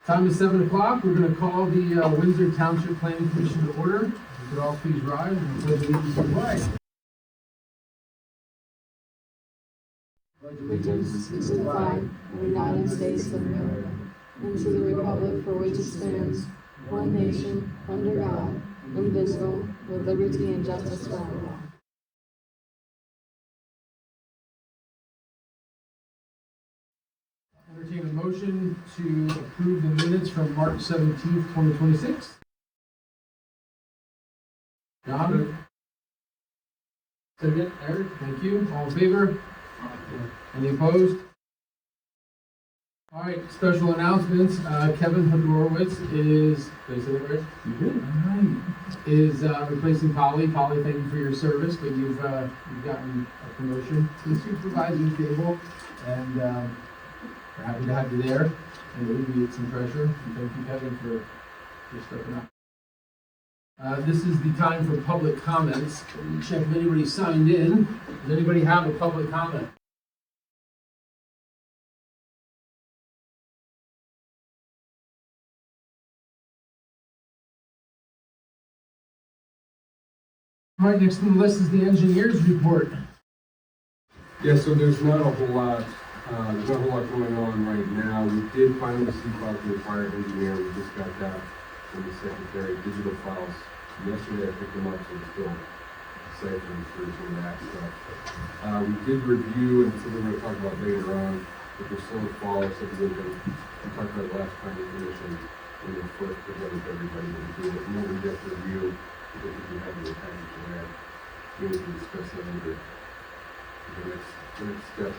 Time is 7 o'clock. We're going to call the Windsor Township Planning Commission to order. You could all please rise and pledge allegiance to the flag. Allegiance to the flag of the United States of America, and to the republic for which it stands, one nation, under God, indivisible, with liberty and justice for all. Entertain a motion to approve the minutes from March 17th, 2026. John? Second, Eric, thank you. All in favor? Any opposed? All right, special announcements. Kevin Hodorowitz is, did I say that right? You did. All right. Is replacing Polly. Polly, thank you for your service, but you've gotten a promotion to the supervisor's table, and we're happy to have you there, and it would be some pressure. And thank you, Kevin, for stepping up. This is the time for public comments. Let me check if anybody signed in. Does anybody have a public comment? All right, next on the list is the engineer's report. Yeah, so there's not a whole lot, going on right now. We did finally see out the fire engineer. We just got that from the secretary, digital files. Yesterday I picked them up, so we're still deciphering through some of that stuff. We did review, and something we're going to talk about later on, but there's still a follow subdivision. We talked about last time the commission, when we first presented to everybody, we did a more in-depth review. I think we have the package in there. We can discuss that under the next step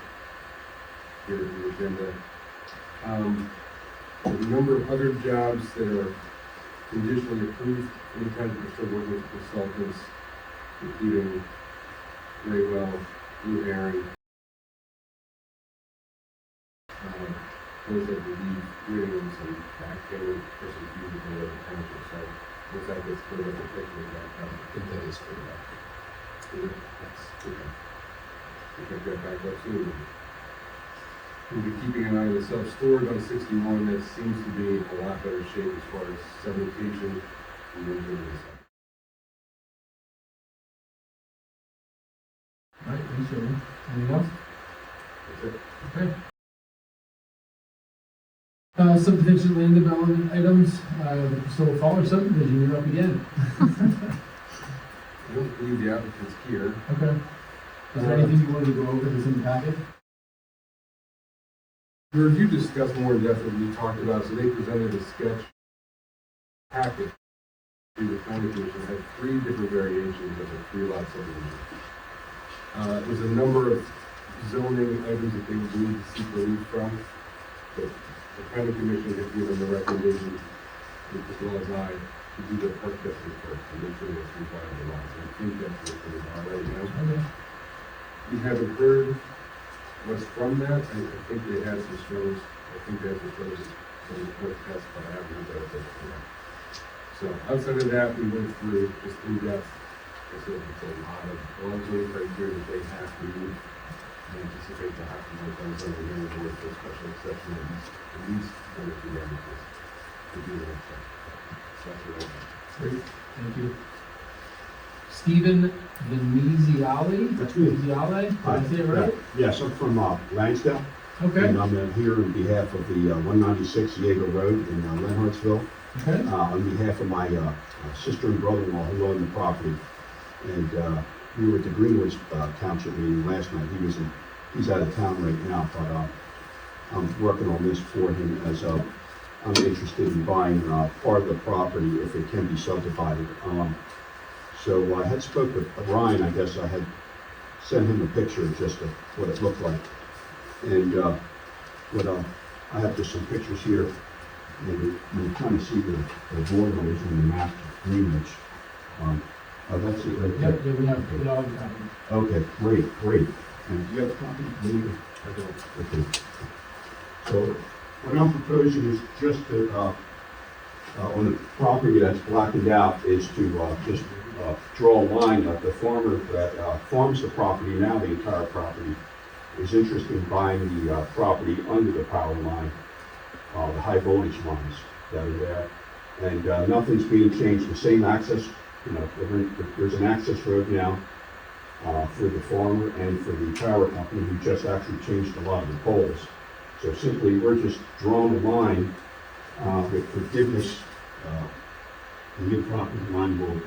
here in the agenda. A number of other jobs that are conditionally approved. Anytime we're still working with consultants, including Graywell, Blue Heron, those that believe Williams and back payment versus usable at the township site. Once that gets cleared up, we'll take a look at that. I think that is clear up. Yes. Okay. We'll get that back up soon. We'll be keeping an eye on the self-storage on 61. That seems to be in a lot better shape as far as sedimentation and moving. All right, thanks, Jeremy. Anything else? That's it. Okay. Subdivision land development items, so Fowler subdivision, you're up again. I don't believe the applicant's here. Okay. Is there anything you wanted to go over that's in the packet? The review discussed more in depth what we talked about, so they presented a sketch packet to the planning commission, had 3 different variations of a 3-lot subdivision. There's a number of zoning items that they would need to seek relief from, but the planning commission has given the recommendation, as well as I, to do the park testing first, and make sure that's 3 viable lots. I think that's what they are right now. Okay. We haven't heard what's from that. I think they had some shows. I think they had some shows, some quick tests, but I haven't heard that. So outside of that, we went through just in depth. I said it's a lot of zoning criteria that they have to meet. I anticipate to have to work on some of the new board for a special exception at least 1 or 2 damages to do the next step. So that's what I have. Great, thank you. Stephen Veneziale? That's me. Veneziale? Did I say it right? Yes, I'm from Lansdale. Okay. And I'm here on behalf of the 196 Yago Road in Lenhartsville. Okay. On behalf of my sister and brother-in-law who own the property. And we were at the Greenwich Township meeting last night. He's out of town right now, but I'm working on this for him as I'm interested in buying part of the property if it can be subdivided. So I had spoke with Ryan. I guess I had sent him a picture of just what it looked like. And I have just some pictures here. And you're trying to see the board holes in the map of Greenwich. That's it right there. Yep, we have it all covered. Okay, great. And do you have a copy? Maybe? I don't. Okay. So what I'm proposing is just to, on the property that's blackened out, is to just draw a line of the farmer that farms the property, now the entire property, is interested in buying the property under the power line. the high voltage lines that are there. And nothing's being changed, the same access, you know, there's an access road now for the farmer and for the power company who just actually changed a lot of the poles. So simply, we're just drawing a line with forgiveness. The new property line will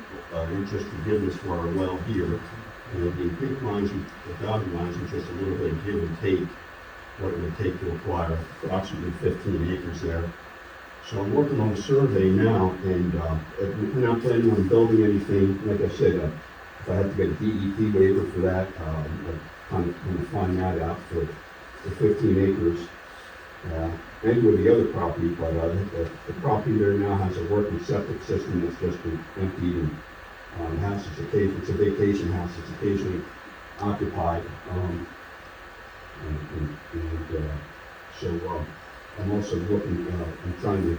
interest forgiveness for our well here. And the pink lines, the dotted lines are just a little bit of give and take, what it would take to acquire approximately 15 acres there. So I'm working on a survey now, and we're not planning on building anything. Like I said, if I have to get a DEP waiver for that, I'm kind of going to find that out for the 15 acres. And with the other property, but the property there now has a working septic system that's just been emptied, and it's a vacation house. It's occasionally occupied, so I'm also looking. I'm trying to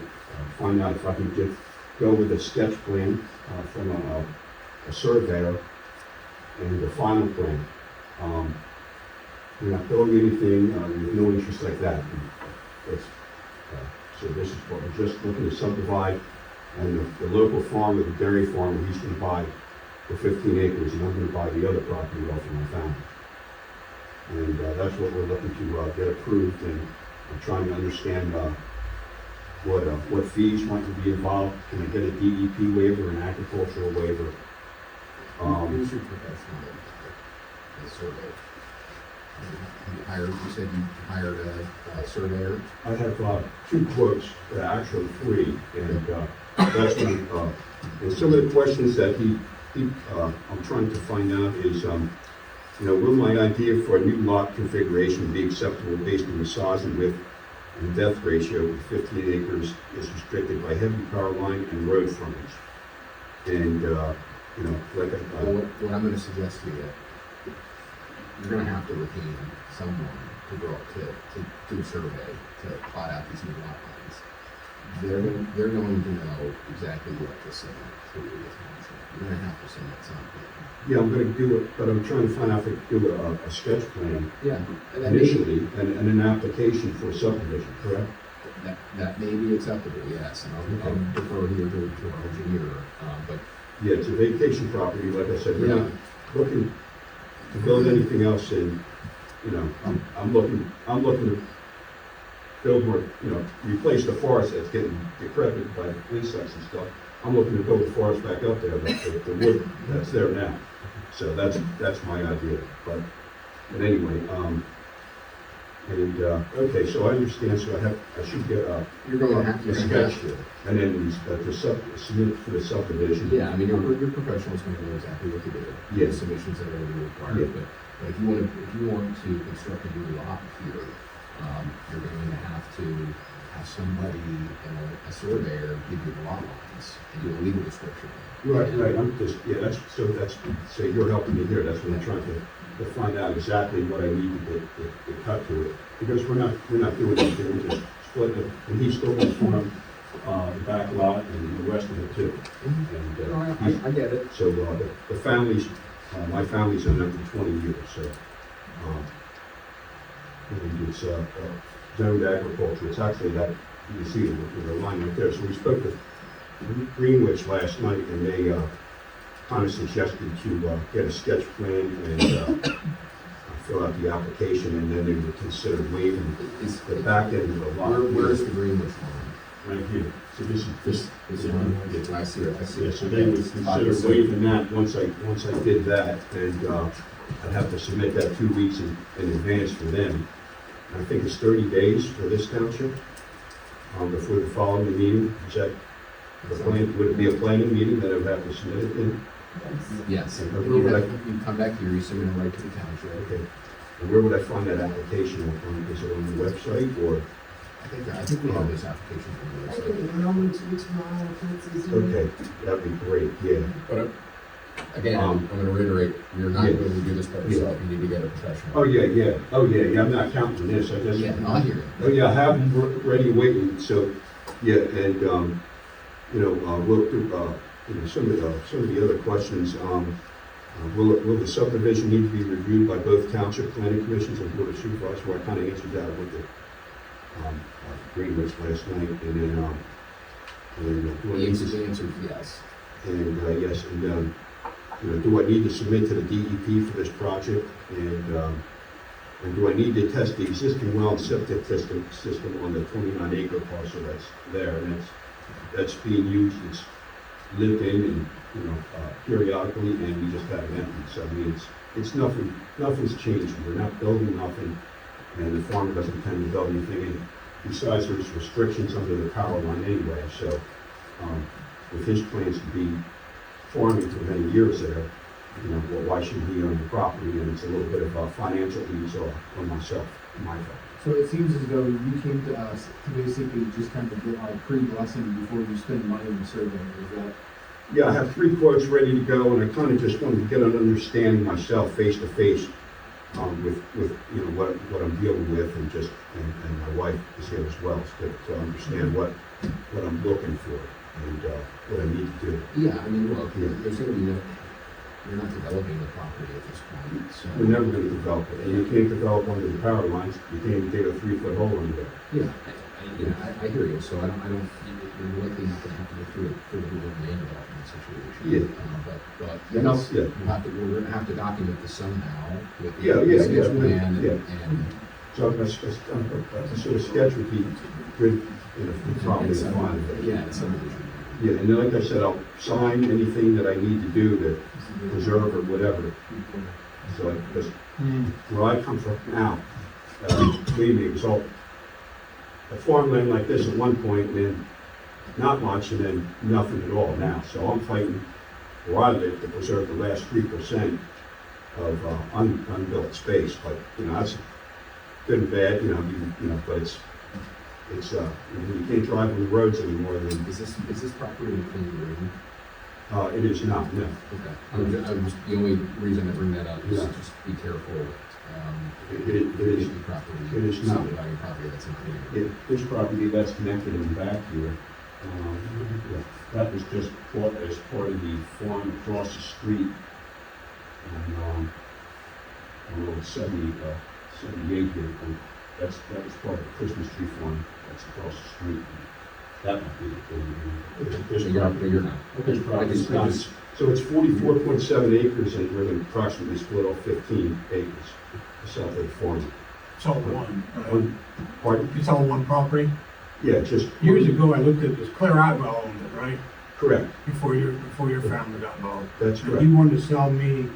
find out if I can just go with a sketch plan from a surveyor and the final plan. We're not building anything. There's no interest like that. So this is what we're just looking to subdivide, and the local farmer, the dairy farmer, he's going to buy the 15 acres, and I'm going to buy the other property off of my family. And that's what we're looking to get approved, and I'm trying to understand what fees might be involved. Can I get a DEP waiver, an agricultural waiver? Who's your professional surveyor? You said you hired a surveyor? I have 2 quotes, actually 3, and that's when, and some of the questions that I'm trying to find out is, will my idea for a new lot configuration be acceptable based on the size and width and depth ratio of 15 acres is restricted by heavy power line and road frontage? And, like what I'm gonna suggest to you, you're gonna have to retain someone to do a survey, to plot out these new lot lines. They're going to know exactly what to submit to the township. You're gonna have to submit something. Yeah, I'm gonna do it, but I'm trying to find out if I can do a sketch plan Yeah. initially, and an application for subdivision, correct? That may be acceptable, yes, and I'll defer here to our engineer, but. Yeah, it's a vacation property, like I said, we're Yeah. not looking to build anything else in, I'm looking to build more, replace the forest that's getting decrepit by insects and stuff. I'm looking to build the forest back up there, the wood that's there now. So that's my idea, but anyway, okay, so I understand, so I should get You're going to have a sketch, and then submit for the subdivision. Yeah, I mean, your professional's going to know exactly what to do. Yeah. The submissions that are going to be required, Yeah. but if you want to construct a new lot here, you're going to have somebody, a surveyor, give you the lot lines and do a legal description. Right, I'm just, so you're helping me here, that's what I'm trying to find out exactly what I need to cut to it. Because we're not doing anything, we're just splitting it, and he's still going to form the back lot and the rest of it too. And, I get it. So, the families, my family's owned it for 20 years, so, and it's, zoned agriculture, it's actually that, you can see the line right there. So we spoke to Greenwich last night, and they, kind of suggested to get a sketch plan and fill out the application, and then they would consider waiving the back end of the lot. Where's the Greenwich line? Right here. So this one. I see it. Yeah, so they would consider waiving that once I did that, and I'd have to submit that 2 weeks in advance for them. I think it's 30 days for this township before the following meeting. Is that the plan? Would it be a planning meeting that I would have to submit it in? Yes. And You come back here, you submit it right to the township. Okay. And where would I find that application? Is it on the website, or? I think we have this application on the website. Okay, that'd be great, yeah. But again, I'm going to reiterate, you're not Yeah. going to do this by yourself. You need to get a professional. Oh, yeah, I'm not counting this, I just. Yeah, no, I hear you. Oh, yeah, I have them ready waiting, so, yeah, and, we'll do, some of the other questions, will the subdivision need to be reviewed by both township planning commissions and board of supervisors? Well, I kind of answered that with Greenwich last night, and then, do I The need answer to, is yes. and, yes, and, do I need to submit to the DEP for this project? And do I need to test the existing well and septic system on the 29-acre parcel that's there? And that's being used, it's lived in and, periodically, and we just have it empty. So, I mean, it's nothing's changed. We're not building nothing, and the farmer doesn't intend to build anything. And besides, there's restrictions under the power line anyway. So, with his plans to be farming for many years there, well, why should he own the property? And it's a little bit of a financial ease on myself, my fault. So it seems as though you came to us to basically just kind of get our pre-blessing before you spend money on the survey, is that? Yeah, I have 3 quotes ready to go, and I kind of just wanted to get an understanding myself, face to face, with what I'm dealing with, and my wife is here as well, to understand what I'm looking for and what I need to do. Yeah, I mean, look, there's gonna be you're not developing the property at this point, so. We're never going to develop it, and you can't develop under the power lines. You can't dig a 3-foot hole under there. Yeah, I hear you, so I don't, you're likely not gonna have to go through a land development situation. But Yeah, we're gonna have to document this somehow with Yeah, the sketch yeah, plan yeah. and. So a sort of sketch would be good, probably fine. Yeah, it's subdivision. Yeah, and then, like I said, I'll sign anything that I need to do to preserve or whatever. So, because where I come from now, believe me, it was all a farmland like this at one point, and then not much, and then nothing at all now. So I'm fighting where I live to preserve the last 3% of unbuilt space. But that's good and bad. But it's you can't drive on the roads anymore. Then Is this property in clean road? it is not. No. Okay. The only reason I bring that up is Yeah. just be careful. It is. Property. It is not. Subdividing property that's in clean road. This property that's connected in the back here, that was just bought as part of the farm across the street on Road 78 here. And that was part of the Christmas tree farm that's across the street. That might be the So you're not. This property's not. So it's 44.7 acres, and we're going to approximately split off 15 acres to sell to the farm. It's all one. Pardon? It's all one property. Yeah, just. Years ago, I looked at this, Claire Atwell owned it, right? Correct. Before your family got involved. That's And correct. he wanted to sell me,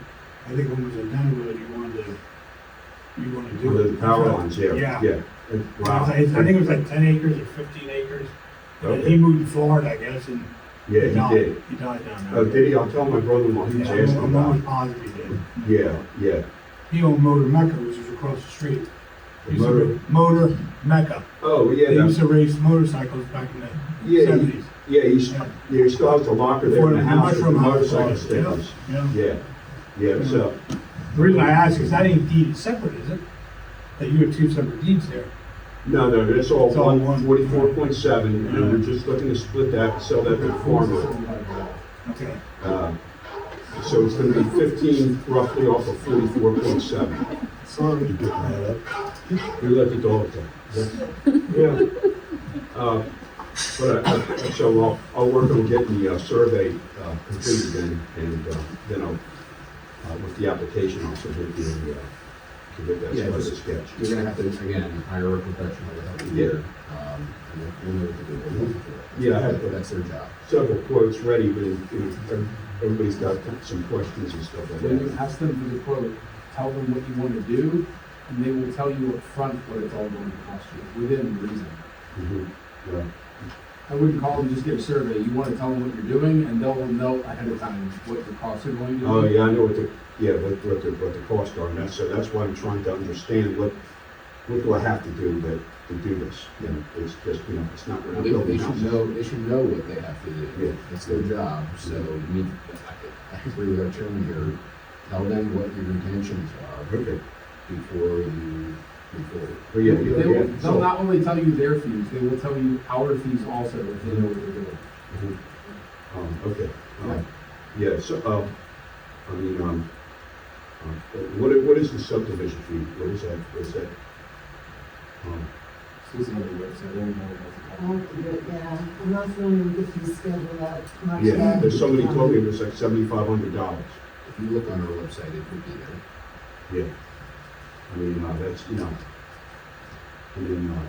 I think when it was in Denver, you wanted to do The it. power lines, yeah. Yeah. Wow. I think it was like 10 acres or 15 acres. And Okay. he moved to Florida, I guess, and Yeah, he died. did. He died down there. Oh, did he? I'll tell my brother-in-law, he was Yeah, asking I'm about almost it. positive he did. Yeah. He owned Motor Mecca, which was across the street. The motor- Motor Mecca. Oh, yeah, They used that, to race motorcycles back in the yeah, 70s. he still has the locker there in the Before house with the mushroom house motorcycle was, stickers. Yeah. Yeah, so, The reason I ask is that ain't deeded separate, is it? That you have 2 separate deeds there. no, it's all It's all one, one. 44.7, and we're just looking to split that, and sell that to the farmer. Okay. So it's gonna be 15 roughly off of 44.7. Sorry. You let the dog go. Yeah. So I'll work on getting the survey completed, and then I'll, with the application, I'll submit to get that Yeah, started just- sketch. You're gonna have to, again, hire a professional to help you here. And we'll know what to do. We'll look into it. Yeah, I have That's their job. several quotes ready, but everybody's got some questions and stuff like When you that. ask them for the quote, tell them what you want to do, and they will tell you up front what it's all going to cost you, within reason. Mhm. Yeah. I wouldn't call them, just get a survey, you want to tell them what you're doing, and they'll know ahead of time what your costs are going to be. Oh, yeah, I know what the costs are, and that's why I'm trying to understand what do I have to do to do this? It's just, it's not, we're Well, not they building should houses. know, they should know what they have to do. Yeah. It's their job, so I agree with our chairman here. Tell them what your intentions are Okay. before you move forward. But yeah, They'll not only tell you their fees, they will tell you our fees also, if they know what they're doing. Okay. Yeah, so, what is the subdivision fee? What is that? This is on the website, I don't know about the I'll copy. do it, yeah. I'm not familiar with the fee schedule that much. Yeah, yet. there's somebody told me it was like $7,500. If you look on our website, it would be there. Yeah. I mean, that's, you know, I mean,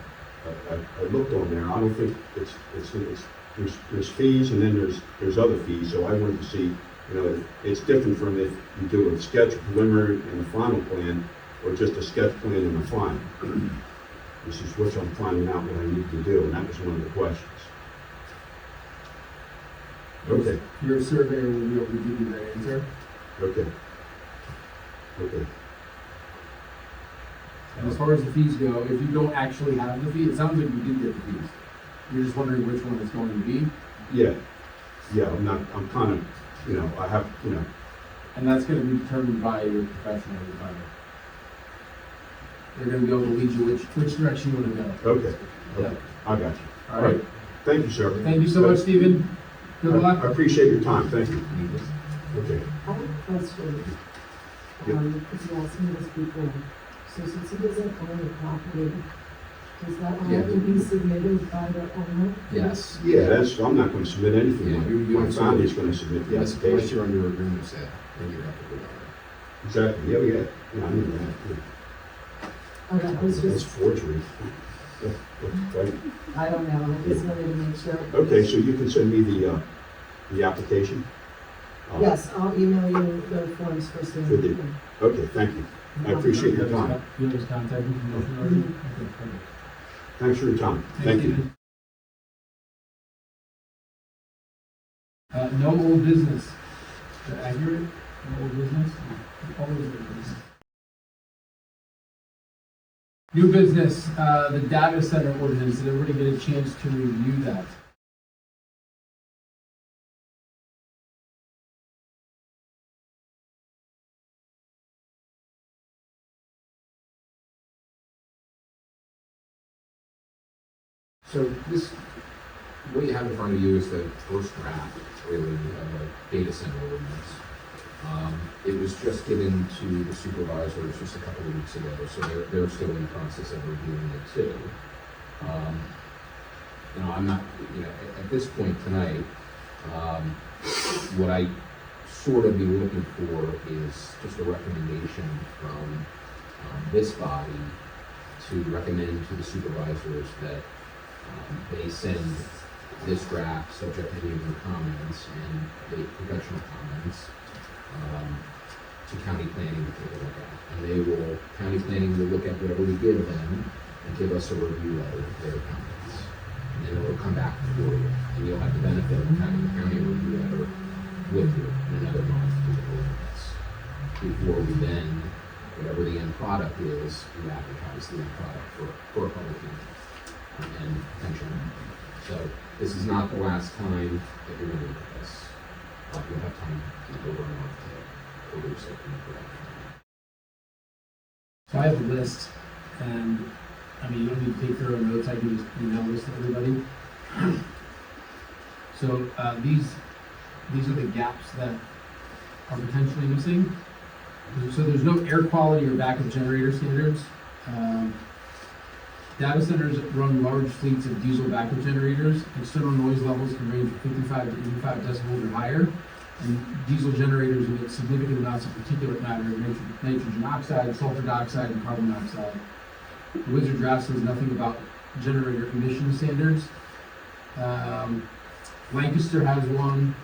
I looked on there, I don't think there's fees and then there's other fees, so I wanted to see, you know, it's different from if you do a sketch preliminary and a final plan, or just a sketch plan and a final. This is what I'm finding out what I need to do, and that was one of the questions. Okay, Your surveyor will be able to give you that answer. okay. Okay, And as far as the fees go, if you don't actually have the fee, it sounds like you did get the fees. You're just wondering which one it's going to be, yeah, I'm kind of, you know, I have, you know, and that's gonna be determined by your professional advisor. They're gonna be able to lead you which direction you wanna go. okay, Yeah. I got you. All right, Thank you, sir. thank you so much, Stephen. Good luck. I appreciate your time, thank you. Okay. I have a question. Yep. Because you asked me this before. So since he doesn't own the property, does that all Yeah. have to be submitted by the owner? Yes. Yeah, I'm not gonna submit Yeah, anything. you My absolutely- family's gonna submit the Yes, unless application. you're under agreement with that, then you're up to the Exactly, yeah, I knew that. Okay, I was That's just, forgery. Yeah, right. I don't know, I just wanted to make sure. Okay, so you can send me the application? Yes, I'll email you the forms for For the- signature. Okay, thank you. I appreciate your time. You have his contact information already? Mhm. Okay, perfect. Thanks for your time. Thank you. Stephen. No old business. Is that accurate? No old business? Always old business. New business, the data center ordinance. Did everybody get a chance to review that? So this, what you have in front of you is the first draft, really, of a data center ordinance. It was just given to the supervisors just a couple of weeks ago, so they're still in the process of reviewing it too. You know, I'm not, you know, at this point tonight, what I sort of be looking for is just a recommendation from this body to recommend to the supervisors that they send this draft, subject to any of your comments and the professional comments, to county planning to take a look at. And they will, county planning will look at whatever we give them and give us a review letter of their comments. And then it will come back for you, and you'll have the benefit of having the county review letter with you in another month to the ordinance. Before we then, whatever the end product is, we advertise the end product for a public hearing and potential. So this is not the last time that you're going to look at this. You'll have time over a month to produce it and put it out. So I have a list, and, I mean, you don't need to take thorough notes, I can just email this to everybody. So, these are the gaps that are potentially missing. So there's no air quality or backup generator standards. Data centers run large fleets of diesel backup generators. External noise levels can range from 55 to 85 decibels or higher. And diesel generators emit significant amounts of particulate matter, nitrogen oxide, sulfur dioxide, and carbon monoxide. The Windsor draft says nothing about generator emission standards. Lancaster has one,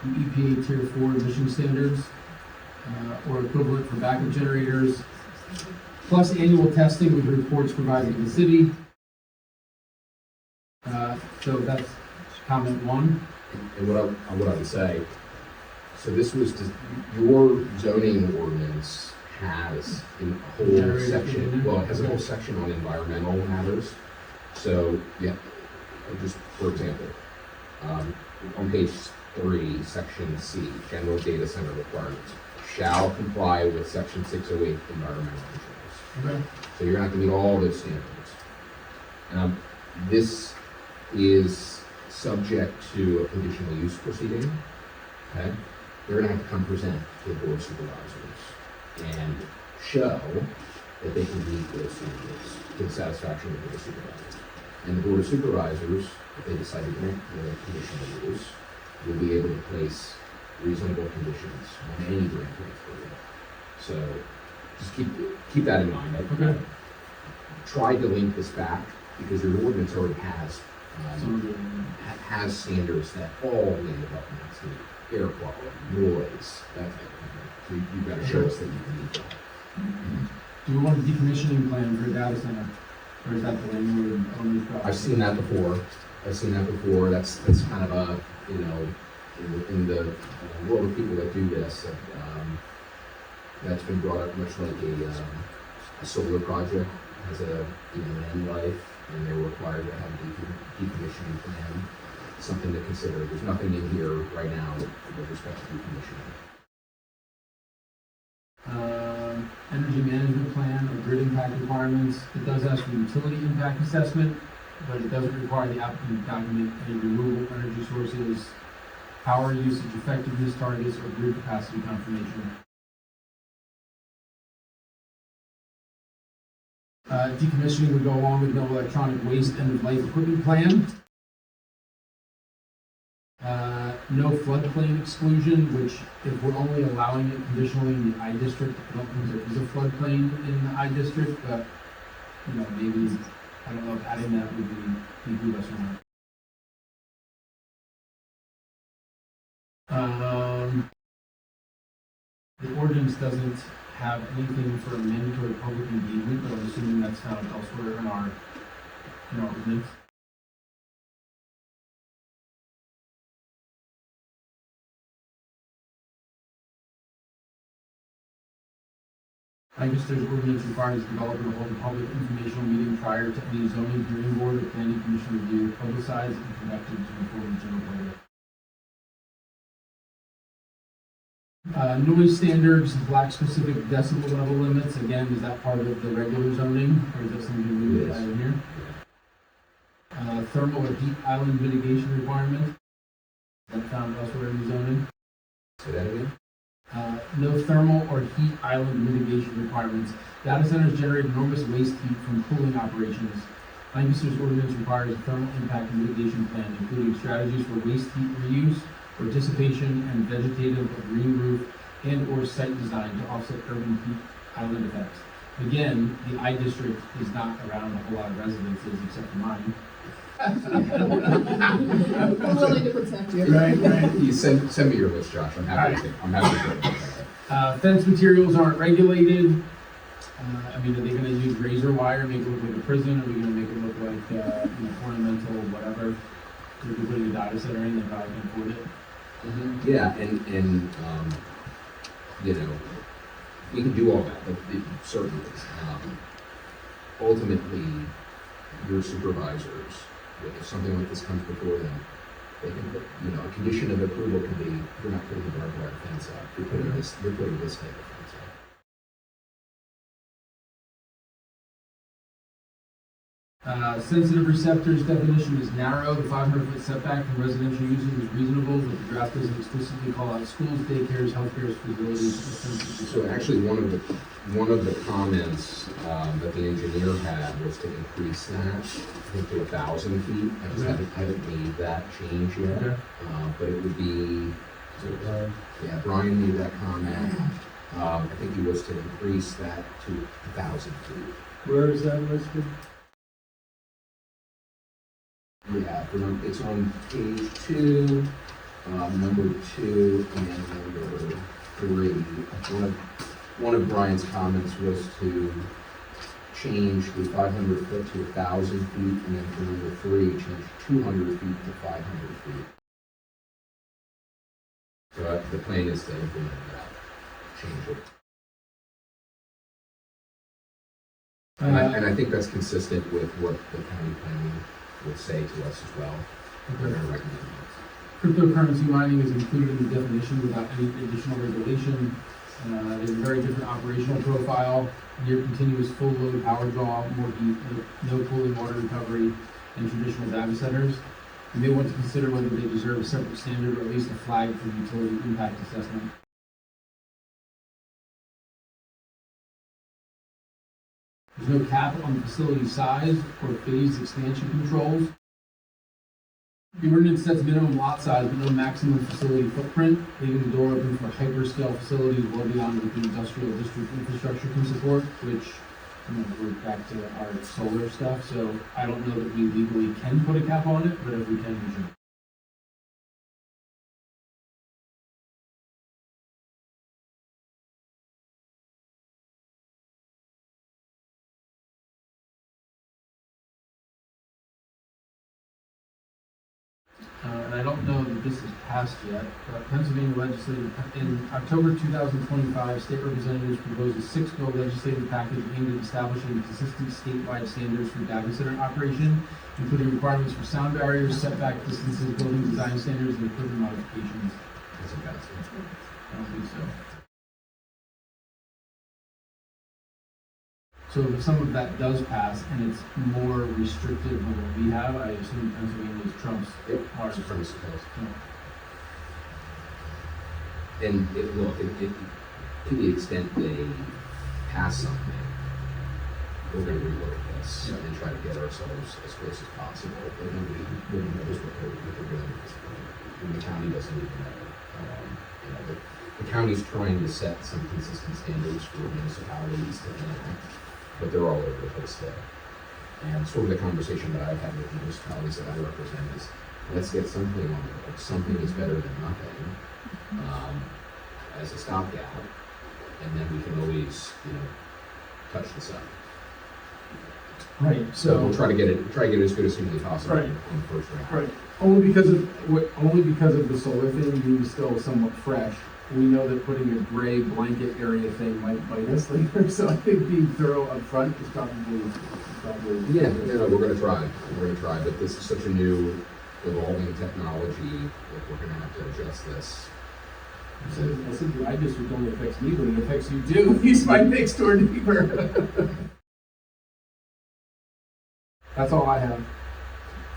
the EPA Tier 4 emission standards, or equivalent for backup generators, plus annual testing with reports provided to the city. So that's comment one. And what I would say, so this was, your zoning ordinance has a whole Generator section, in there? well, it has a whole section on environmental matters. So, yeah, just for example, on page 3, section C, general data center requirements, shall comply with section 608 environmental controls. Okay. So you're gonna have to meet all those standards. And this is subject to a conditional use proceeding, okay? They're gonna have to come present to the board of supervisors and show that they can meet those standards to the satisfaction of the board of supervisors. And the Board of Supervisors, if they decide to grant the conditional use, will be able to place reasonable conditions on any grant approval. So just keep that in mind. Okay. Tried to link this back because your ordinance already has So, has standards that all land developments need: air quality, noise, that type of thing. So you've got to show us that you can meet that. do we want a decommissioning plan for a data center? Or is that the landlord owner's problem? I've seen that before. That's kind of a, you know, in the world of people that do this, that's been brought up much like a solar project has a, you know, an end life, and they're required to have a decommissioning plan. Something to consider. There's nothing in here right now with respect to decommissioning. Energy management plan or grid impact requirements. It does ask for utility impact assessment, but it doesn't require the applicant to document any renewable energy sources, power usage effectiveness targets, or grid capacity confirmation. Decommissioning would go along with no electronic waste end-of-life equipment plan. No floodplain exclusion, which if we're only allowing it conditionally in the I district, I don't think there is a floodplain in the I district, but, you know, maybe, I don't know if adding that would behoove us or not. The ordinance doesn't have anything for mandatory public engagement, but I'm assuming that's found elsewhere in our ordinance. I guess there's ordinance requires the developer to hold a public informational meeting prior to any zoning hearing board or planning commission review, publicized and conducted to inform the general public. Noise standards, black specific decibel level limits, again, is that part of the regular zoning, or is that something we would add in here? Thermal or heat island mitigation requirement, is that found elsewhere in the zoning? Say that again? No thermal or heat island mitigation requirements. Data centers generate enormous waste heat from cooling operations. Lancaster's ordinance requires a thermal impact mitigation plan, including strategies for waste heat reuse, or dissipation and vegetative or green roof and or site design to offset urban heat island effects. Again, the I district is not around a whole lot of residences except for mine. We're willing to protect you. Right. You send me your list, Josh. I'm happy to. Fence materials aren't regulated. I mean, are they gonna use razor wire, make it look like a prison, or are we gonna make it look like, ornamental, whatever? If you're putting a data center in, they probably can afford it. Yeah, and you know, we can do all that, but certainly, ultimately, your supervisors, if something like this comes before them, they can put, you know, a condition of approval can be, you're not putting a barbed wire fence up, you're putting this type of fence up. Sensitive receptors definition is narrow. The 500-foot setback from residential uses is reasonable, but the draft doesn't explicitly call out schools, daycares, healthcare facilities. So actually, one of the comments that the engineer had was to increase that, I think, to 1,000 feet. I just haven't made that change yet. Okay. But it would be, yeah, Brian made that comment. I think he was to increase that to 1,000 feet. Where is that listed? Yeah, it's on page 2, number 2, and number 3. One of Brian's comments was to change the 500 foot to 1,000 feet, and then for number 3, change 200 feet to 500 feet. So the plan is to implement that, change it. And I think that's consistent with what the county planning would say to us as well. Okay. They're recommending Cryptocurrency mining is included in the definition without any additional regulation. There's a very different operational profile, near continuous full load power draw, more heat, no cooling water recovery, and traditional data centers. You may want to consider whether they deserve a separate standard or at least a flag for utility impact assessment. There's no cap on the facility size or phased expansion controls. The ordinance sets minimum lot size but no maximum facility footprint, leaving the door open for hyperscale facilities well beyond what the industrial district infrastructure can support, which, you know, we're back to our solar stuff, so I don't know that we legally can put a cap on it, but if we can, we should. And I don't know that this is passed yet, but Pennsylvania legislative, in October 2025, state representatives proposed a 6-bill legislative package aimed at establishing consistent statewide standards for data center operation, including requirements for sound barriers, setback distances, building design standards, and equipment modifications. That's a bad thing. I don't think so. So if some of that does pass and it's more restrictive than what we have, I assume Pennsylvania's trumps Yep. ours. It's from suppose. So, And look, to the extent they pass something, we're gonna relook at this Yeah. and try to get ourselves as close as possible. But nobody knows what they're doing at this point. And the county doesn't even know. You know, the county's trying to set some consistent standards for municipalities to enact, but they're all over the place there. And sort of the conversation that I've had with municipalities that I represent is, let's get something on the books. Something is better than nothing, as a stopgap, and then we can always, you know, touch this up. right, So so, we'll try to get it as good as humanly possible Right. on the first round. right, only because of the solar thing being still somewhat fresh. We know that putting a gray blanket area thing might bite us later, so I think being thorough up front is probably. Yeah, no, we're gonna try, but this is such a new evolving technology that we're gonna have to adjust this. I said the I district only affects me, but it affects you too. He's my next door neighbor. That's all I have.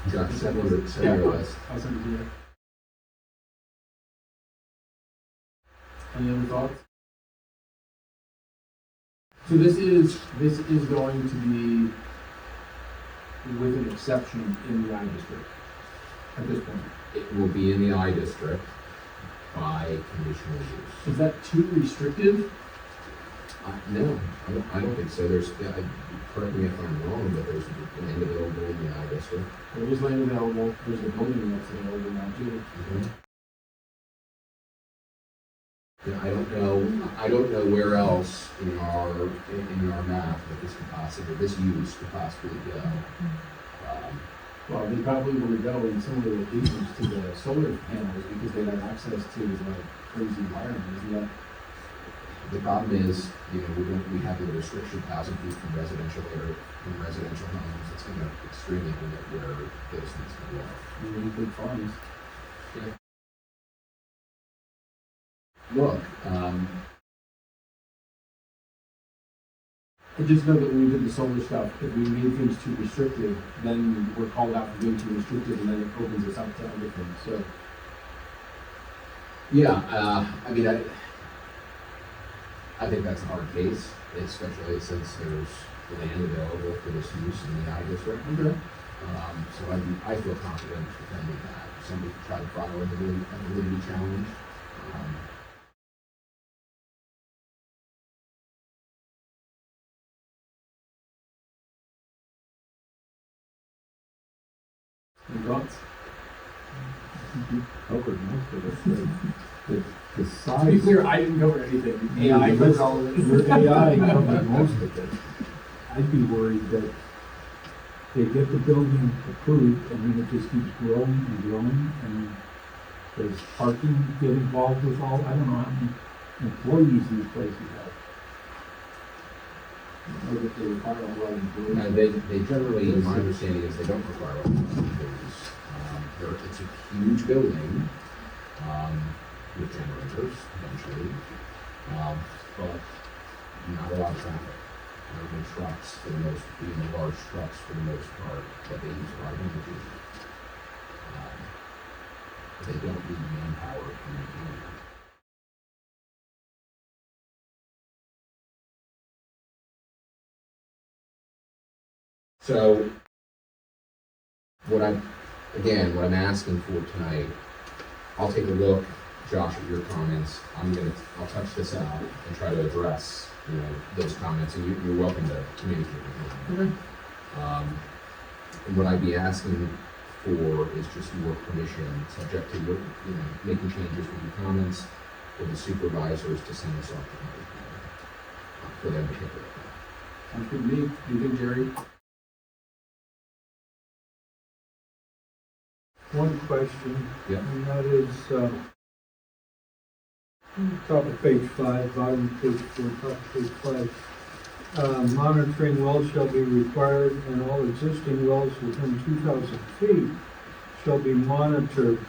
Josh, send your list. I'll send it to you. Any other thoughts? So this is going to be with an exception in the I district at this point. It will be in the I district by conditional use. Is that too restrictive? No, I don't think so. Correct me if I'm wrong, but there's land available in the I district. There is land available, there's a building that's available now too. Yeah, I don't know where else in our map that this use could possibly go. Well, they probably would go in similar locations to the solar panels because they have access to like crazy environment, isn't that? The problem is, you know, we have the restriction 1,000 feet from residential homes. It's going to extremely limit where those things can go. Really big farms. Look, I just know that when we did the solar stuff, if we made things too restrictive, then we're called out for being too restrictive and then it opens us up to other things, so. yeah, I mean, I think that's a hard case, especially since there's land available for this use in the I district. Okay. So I feel confident defending that. If somebody could try to file a validity challenge. Any thoughts? Covered most of it. The To be size, clear, I didn't cover anything. AI covered all of it. your AI covered most of it. I'd be worried that they get the building approved and then it just keeps growing and growing and does parking get involved with all, I don't know how many employees these places have. I know that they require a lot of employees. They generally, my understanding is they don't require a lot of employees. It's a huge building, with generators eventually, but not a lot of traffic. Urban trucks for the most, even the large trucks for the most part, but they use a lot of energy. They don't need manpower to maintain it. So, what I'm asking for tonight, I'll take a look, Josh, at your comments. I'll touch this out and try to address, those comments, and you're welcome to communicate with me. Okay. And what I'd be asking for is just your permission, subject to your, making changes with your comments, for the supervisors to send this off to me, for them to take a look at. Sounds good to me. You think, Jerry? One question. Yeah. And that is, top of page 5, bottom of page 4, top of page 5. Monitoring wells shall be required and all existing wells within 2,000 feet shall be monitored.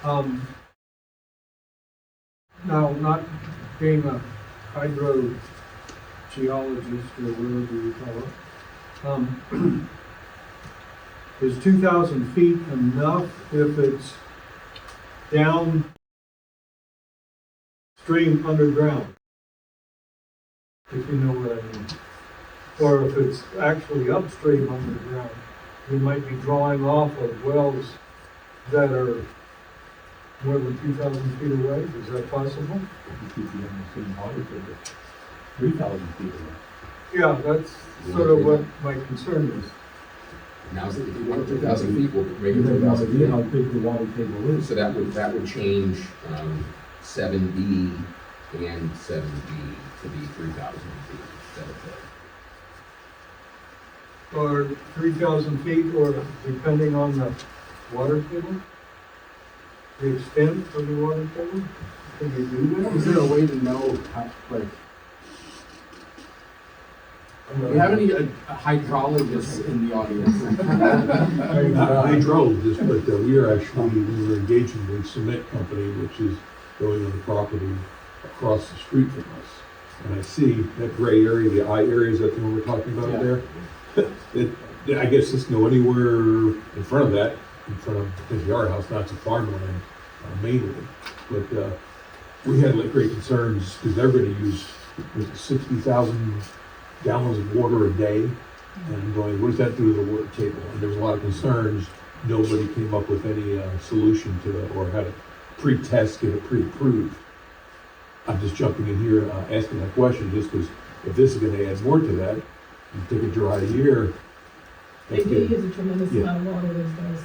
Now, not being a hydrogeologist or whatever you call it, is 2,000 feet enough if it's downstream underground? If you know what I mean. Or if it's actually upstream underground, you might be drawing off of wells that are more than 2,000 feet away. Is that possible? You keep you on the same water table, 3,000 feet away. Yeah, that's sort of what my concern is. Now, if you want 2,000 feet, we'll make it You have no 2,000 idea feet. how big the water table is. So that would change, 7B and 7B to be 3,000 feet instead of Or 3,000 feet, or depending on the water table? The extent of the water table? Can you do that? Is there a way to know, like, do we have any hydrologists in the audience? Not hydrologists, but we were engaging with a cement company, which is going on the property across the street from us. And I see that gray area, the I area, is that the one we're talking about there? I guess it's no anywhere in front of that, in front of potentially our house, not to farmland mainly. But we had like great concerns because they're going to use 60,000 gallons of water a day. And I'm going, what does that do to the water table? And there was a lot of concerns. Nobody came up with any solution to it or had a pre-test, get it pre-approved. I'm just jumping in here asking that question just because if this is going to add more to that, you take a dry year. They do use a tremendous Yeah. amount of water these days.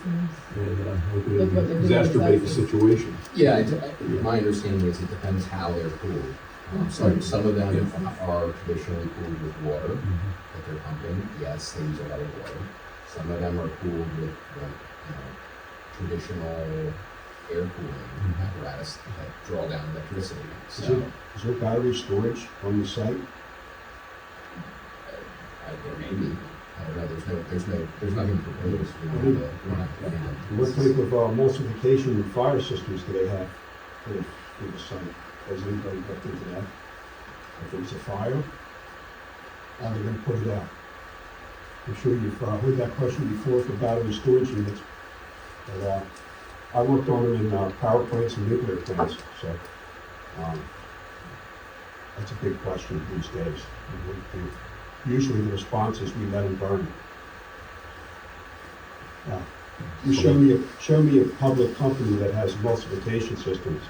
And Look what they're doing exacerbate the with situation. Yeah, my understanding is it depends how they're cooled. Some of them are traditionally cooled with water that they're pumping. Yes, they use a lot of water. Some of them are cooled with traditional air cooling apparatus that draw down electricity. So Is there battery storage on the site? there may be. I don't know. There's nothing proposed. We're not What type of emulsification and fire systems do they have for the site? Has anybody looked into that? If there's a fire, how are they gonna put it out? I'm sure you've heard that question before for battery storage units. But, I worked on them in power plants and nuclear plants, so that's a big question these days. Usually the response is we let them burn. You show me a public company that has emulsification systems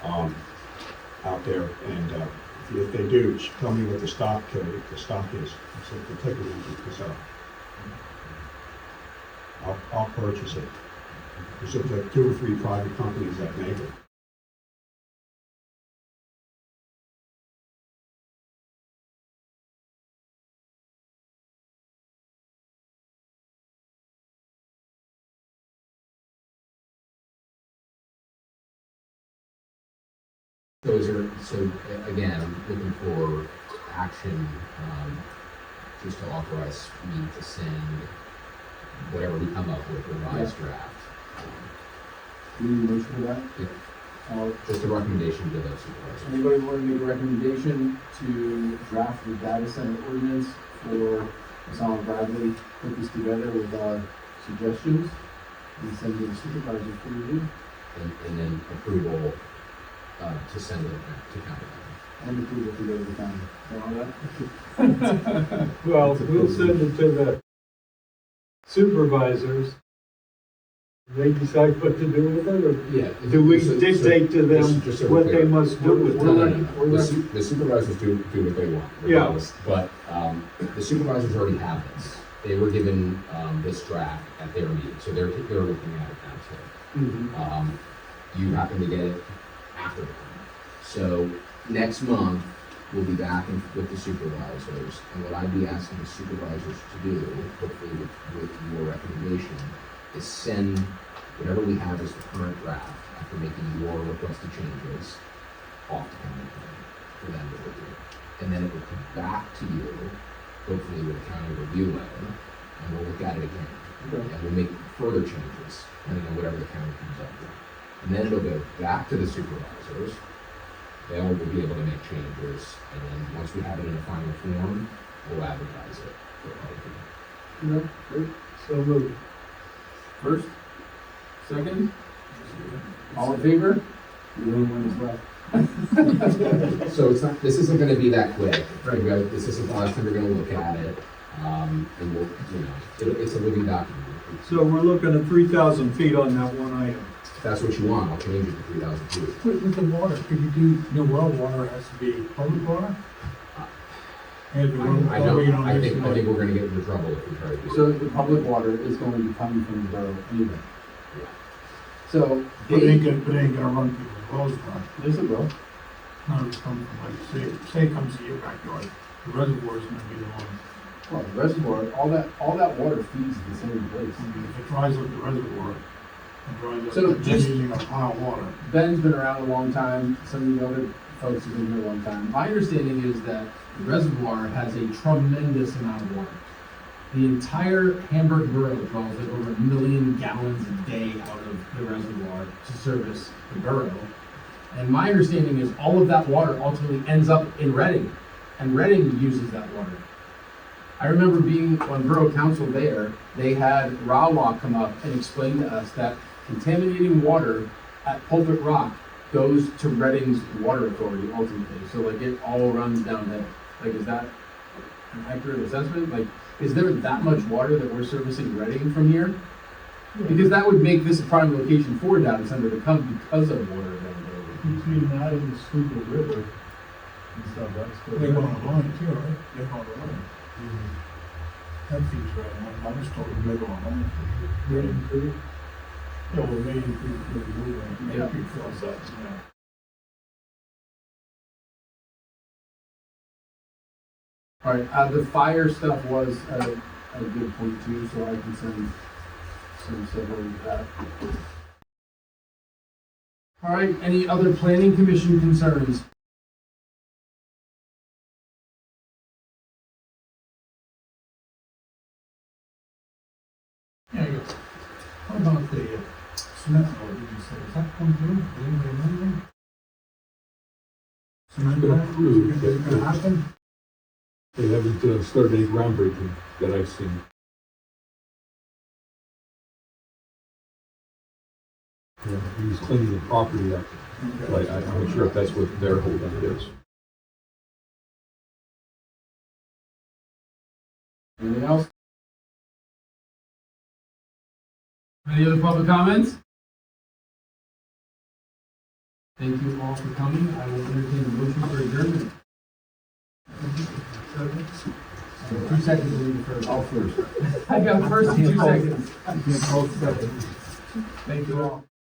out there, and if they do, tell me what the stock is. So to take a look at this up. I'll purchase it. There's like 2 or 3 private companies that make it. So again, I'm looking for action, just to authorize me to send whatever we come up with, revised draft. Do you need a motion for that? Yeah. Just a recommendation to those supervisors. Anybody want to make a recommendation to draft the data center ordinance for Solomon Bradley, put this together with our suggestions and send it to the supervisors for review? And then approval to send it to county. And approval to go to the county. All that? Well, we'll send it to the supervisors, they decide what to do with it, or Yeah. do we So- dictate to them just so we're what they clear. must do with No, no, it? no, no. The supervisors do what they want. Yeah. regardless. But, the supervisors already have this. They were given, this draft at their meeting, so they're looking at it now too. Mhm. You happen to get it after them. So next month, we'll be back with the supervisors, and what I'd be asking the supervisors to do, hopefully with your recommendation, is send whatever we have as the current draft, after making your requested changes, off to county planning for them to review. And then it will come back to you, hopefully with a county review letter, and we'll look at it again. And we'll make further changes, depending on whatever the county comes up with. And then it'll go back to the supervisors. They'll be able to make changes, and then once we have it in a final form, we'll advertise it for public hearing. Great. So moved. First, second, all in favor? The only one is left. So it's not, this isn't gonna be that quick. Right. This isn't the last time we're gonna look at it, and we'll, it's a living document. So we're looking at 3,000 feet on that one item. If that's what you want, I'll change it to 3,000 feet. With the water, could you do, well water has to be public water? And the road, I think we're gonna get into trouble if we try to do So that. the public water is going to be coming from the borough anyway. So, But it ain't gonna run people's wells, right? yes, it will. No, it's coming from like, say it comes to your backyard, the reservoir is gonna be the one. Well, the reservoir, all that water feeds the same place. I mean, if it dries up the reservoir, and dries up, So then just- using a pile of water. Ben's been around a long time, some of the other folks have been here a long time. My understanding is that the reservoir has a tremendous amount of water. The entire Hamburg borough draws like over 1 million gallons a day out of the reservoir to service the borough. And my understanding is all of that water ultimately ends up in Reading, and Reading uses that water. I remember being on borough council there, they had Rawa come up and explain to us that contaminating water at Pulpit Rock goes to Reading's water authority ultimately, so like it all runs down there. Like, is that an accurate assessment? Like, is there that much water that we're servicing Reading from here? Because that would make this a prime location for data center to come because of water availability. Between that and the Schuylkill River and stuff, that's They go on the line too, right? They go on the line. That feeds right on. I was told they go on the line. Reading Creek. Yeah, well, they moving, Yeah. maybe fills up, yeah. All right, the fire stuff was a good point too, so I can send stuff over to that. All right, any other planning commission concerns? Yeah, I guess. How about the cement road, did you say, is that come through? Did anybody know anything? Cement been plant, approved, is it gonna happen? They haven't started any groundbreaking that I've seen. Yeah, he was cleaning the property up, but I'm not sure if that's what their holdup is. Anything else? Any other public comments? Thank you all for coming. I will entertain a motion for adjournment. 2 seconds to leave first. I'll first. I got first and 2 seconds. You can call second. Thank you all.